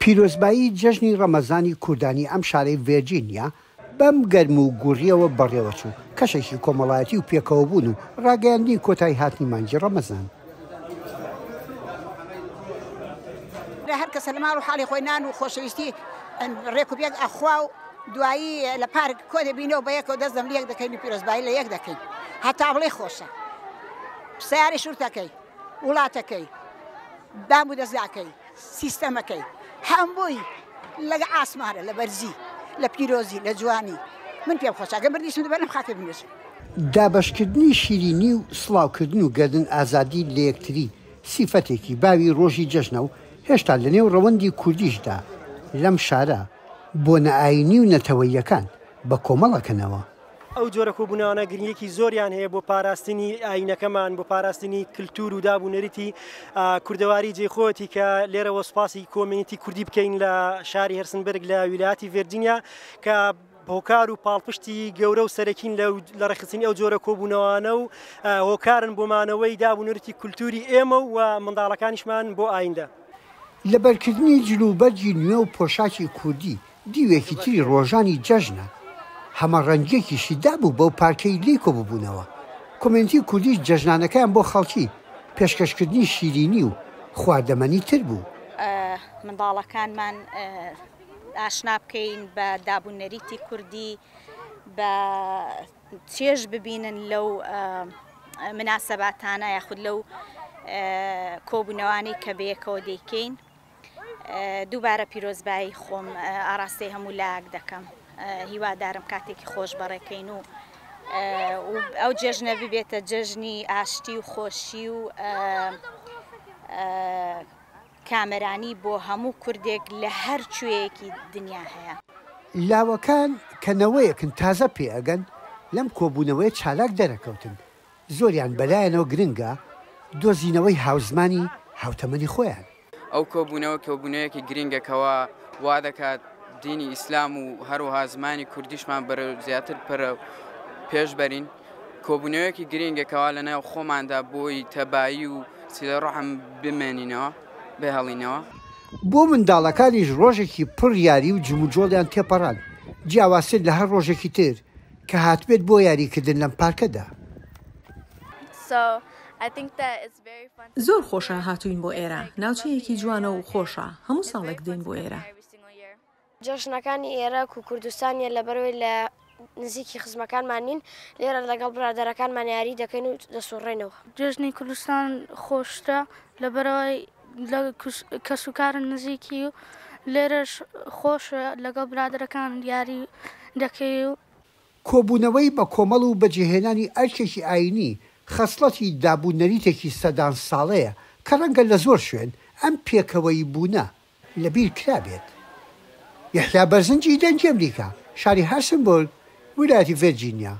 پیرۆزبایی جەژنی ڕەمەزانی کوردانی ئەم شارەی ڤێرجینیا بەم گەرم و گوڕیەوە بەڕێوەچوو کەشێکی کۆمەڵایەتی و پێکەوە بوون و ڕاگەیاندنی کۆتایی هاتنی مانگی ڕەمەزان. هەر کەسە لە ماڵ و حاڵی خۆی نان و خۆشەویستی ڕێک و پێک ئەخوا و دوایی لە پارک کۆ دەبینەوە بە یەکەوە دەست دەم لە یەک دەکەین و پیرۆزبایی لە یەک دەکەین هەتا بڵێ خۆشە سیاری شورتەکەی وڵاتەکەی دام و دەستگاکەی سیستەمەکەی هەمووی لەگە ئاسمانە لە بەرزی لە پیرۆزی لە جوانی من پێم خۆشە گە بردیشم دەبێت لەم خاکە بنووسم. دابەشکردنی شیرینی و سڵاوکردن و گەردن ئازادی لە یەکتری سیفەتێکی باوی ڕۆژی جەژنە و هێشتا لە نێو ڕەوەندی کوردیشدا لەم شارە بۆ نەئاینی و نەتەوەییەکان بە کۆمەڵەکەنەوە. ئەو جۆرە کۆبوونەوانە گرنگیەکی زۆریان هەیە بۆ پاراستنی ئاینەکەمان بۆ پاراستنی کللتور و دابوونەریتی کوردەواری جێخۆتی کە لێرەوە سوپاسی کۆمینیتی کوردی بکەین لە شاری هەرسنبرگ لە ویلایەتی ڤێرجینیا کە هۆکار و پاڵپشتی گەورە و سەرەکین لە ڕێکخستنی ئەو جۆرە کۆبوونەوانە و هۆکارن بۆمانەوەی دابوونەریتی کولتوری ئێمە و منداڵەکانیشمان بۆ ئایندا. لە بەرکردنی جلوبەرجی نوێ و پۆشاکی کوردی دیوێکی تری ڕۆژانی جەژنە هەمەڕەنگێکیشی دابوو بەو پارکەی لی کۆبوونەوە. کۆمنتی کوردی جەژنانەکەیان بۆ خەڵکی پێشکەشکردنی شیرینی و خواردەمەنی تر بوو. منداڵەکانمان ئاشنا بکەین بە دابوونەریتی کوردی بە چێژ ببینن لەو مناسەباتانە یاخود لەو کۆبوونەوانی کە بەیەکەوە دەیکەین. دووبارە پیرۆزبایی خۆم ئاراستەی هەموو لایەک دەکەم. هیوادارم کاتێکی خۆش بەڕێکەین و ئەو جەژنە ببێتە جەژنی ئاشتی و خۆشی و کامەرانی بۆ هەموو کوردێک لە هەر کوێیەکی دنیا هەیە. لاوەکان کەنەوەیەکن تازە پێئەگەن لەم کۆبوونەوەی چالاک دەرەکەوتن زۆریان بەلایەنەوە گرنگە دۆزینەوەی هاوزمانی هاوتەمەنی خۆیان. ئەو کۆبوونەوەیەکی گرنگەکەوە وا دەکات دینی ئیسلام و هەروەها زمانی کوردیشمان بەرە زیاتر پەرە پێشبەرین. کۆبوونەوەیەکی گرنگێکەوە لەناو خۆماندا بۆی تەبایی و سیلە ڕەحم بمێنینەوە بێهەڵینەوە. بۆ منداڵەکانیش ڕۆژێکی پڕ یاری و جموجۆڵیان تێپەڕان جیاواسر لە هەر ڕۆژێکی تر کە هاتبێت بۆ یاریکردن لەم پارکەدا. زۆر خۆشە هاتوین بۆ ئێرە ناوچەیەکی جوانە و خۆشە هەموو ساڵێک دێن بۆ ئێرە. جەژنەکانی ئێرە و کوردستانیە لەبەرەوەی لە نزیکی خزمەکانمان نین لێرە لەگەڵ برادەرەکانمان یاری دەکەین و دەسوڕێنەوە. جەژنی کوردستان خۆشتە لەبەرەوەی لە کەسوکارن نزیکی و لێرەش خۆشە لەگەڵ برادەرەکان یاری دەکەی و کۆبوونەوەی بە کۆمەڵ و بەجێهێنانی ئەرکێکی ئاینی خەسڵەتی دابوونەریتێکی سەدان ساڵەیە کە ڕەنگە لە زۆر شوێن ئەم پێکەوەی بوونە لەبیر کرابێت. یەحیا بەرزنجی دەنگی ئەمریکا شاری هارسنبرگ ویلایەتی ڤێرجینیا.